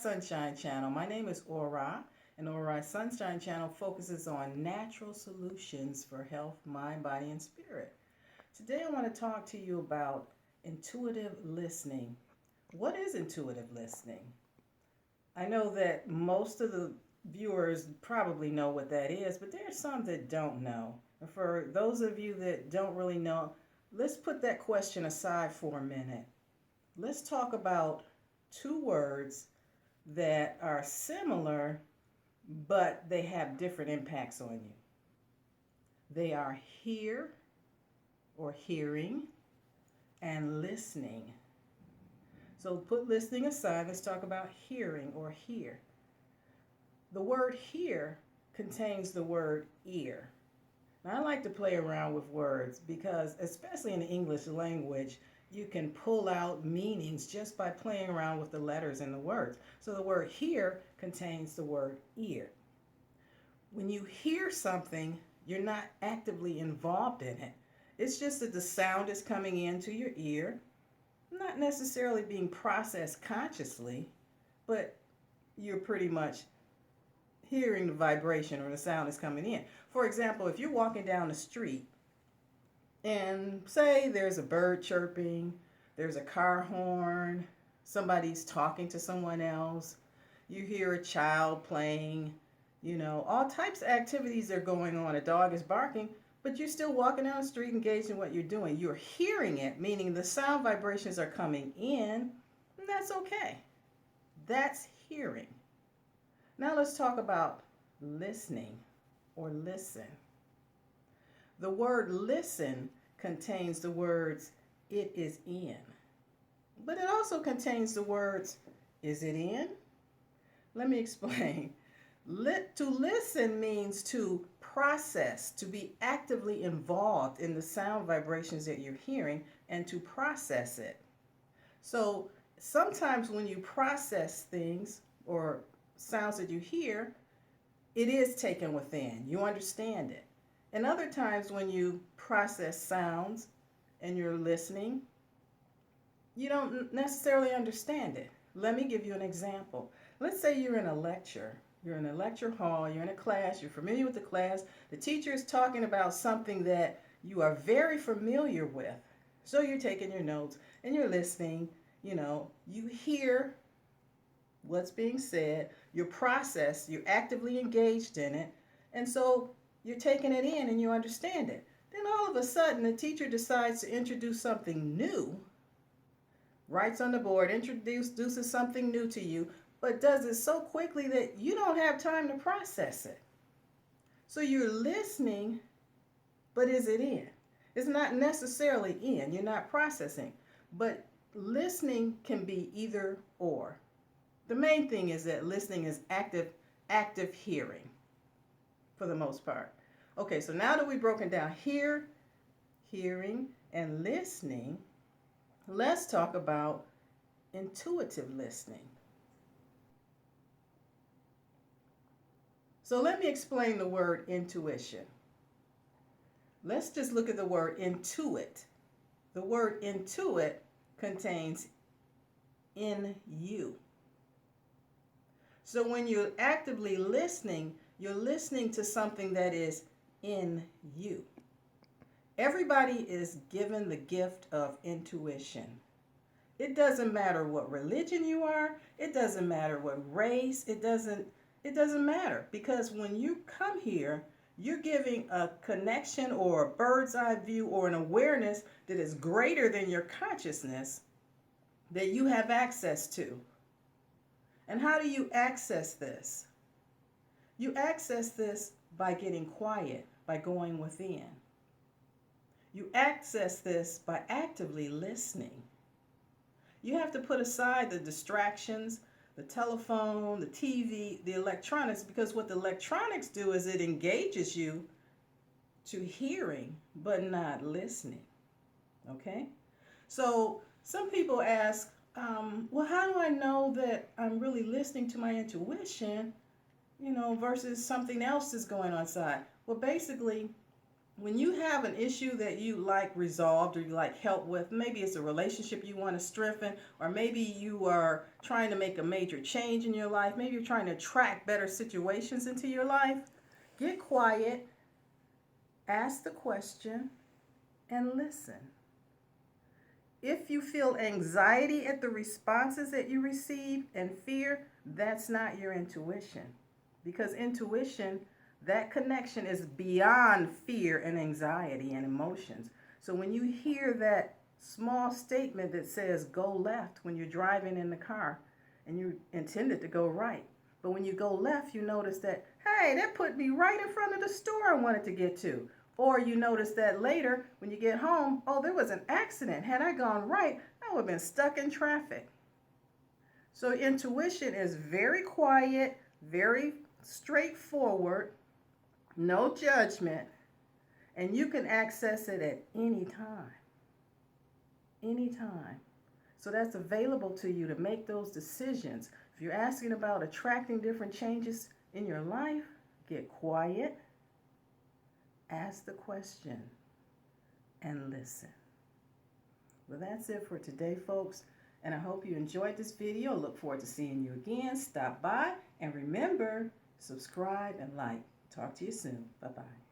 OrahSUNSHINE Channel. My name is Orah, and OrahSUNSHINE Channel focuses on natural solutions for health, mind, body, and spirit. Today I want to talk to you about intuitive listening. What is intuitive listening? I know that most of the viewers probably know what that is, but there are some that don't know. And for those of you that don't really know, let's put that question aside for a minute. Let's talk about two words that are similar, but they have different impacts on you. They are hear or hearing and listening. So put listening aside, let's talk about hearing or hear. The word hear contains the word ear. Now I like to play around with words because, especially in the English language, you can pull out meanings just by playing around with the letters in the words. So the word hear contains the word ear. When you hear something, you're not actively involved in it. It's just that the sound is coming into your ear, not necessarily being processed consciously, but you're pretty much hearing the vibration or the sound is coming in. For example, if you're walking down the street and say there's a bird chirping, there's a car horn, somebody's talking to someone else, you hear a child playing, all types of activities are going on. A dog is barking, but you're still walking down the street engaged in what you're doing. You're hearing it, meaning the sound vibrations are coming in, and that's okay. That's hearing. Now let's talk about listening or listen. The word listen contains the words it is in, but it also contains the words is it in? Let me explain. To listen means to process, to be actively involved in the sound vibrations that you're hearing and to process it. So sometimes when you process things or sounds that you hear, it is taken within. You understand it. And other times when you process sounds and you're listening, you don't necessarily understand it. Let me give you an example. Let's say you're in a lecture. You're in a lecture hall, you're in a class, you're familiar with the class. The teacher is talking about something that you are very familiar with. So you're taking your notes and you're listening. You hear what's being said, you're processed, you're actively engaged in it, and so you're taking it in and you understand it. Then all of a sudden the teacher decides to introduce something new, writes on the board, introduces something new to you, but does it so quickly that you don't have time to process it. So you're listening, but is it in? It's not necessarily in, you're not processing, but listening can be either or. The main thing is that listening is active hearing for the most part. Okay, so now that we've broken down hear, hearing, and listening, let's talk about intuitive listening. So let me explain the word intuition. Let's just look at the word intuit. The word intuit contains in you. So when you're actively listening, you're listening to something that is in you. Everybody is given the gift of intuition. It doesn't matter what religion you are. It doesn't matter what race. It doesn't matter, because when you come here, you're giving a connection or a bird's eye view or an awareness that is greater than your consciousness that you have access to. And how do you access this? You access this by getting quiet, by going within. You access this by actively listening. You have to put aside the distractions, the telephone, the TV, the electronics, because what the electronics do is it engages you to hearing, but not listening. Okay? So some people ask, well, how do I know that I'm really listening to my intuition, versus something else is going on inside? Well, basically, when you have an issue that you like resolved or you like help with, maybe it's a relationship you want to strengthen, or maybe you are trying to make a major change in your life, maybe you're trying to attract better situations into your life, get quiet, ask the question, and listen. If you feel anxiety at the responses that you receive and fear, that's not your intuition. Because intuition, that connection is beyond fear and anxiety and emotions. So when you hear that small statement that says go left when you're driving in the car and you intended to go right, but when you go left, you notice that, hey, that put me right in front of the store I wanted to get to. Or you notice that later when you get home, oh, there was an accident. Had I gone right, I would have been stuck in traffic. So intuition is very quiet, very straightforward, no judgment, and you can access it at any time. Anytime. So that's available to you to make those decisions. If you're asking about attracting different changes in your life, get quiet, ask the question, and listen. Well, that's it for today, folks. And I hope you enjoyed this video. Look forward to seeing you again. Stop by and remember, subscribe and like. Talk to you soon. Bye-bye.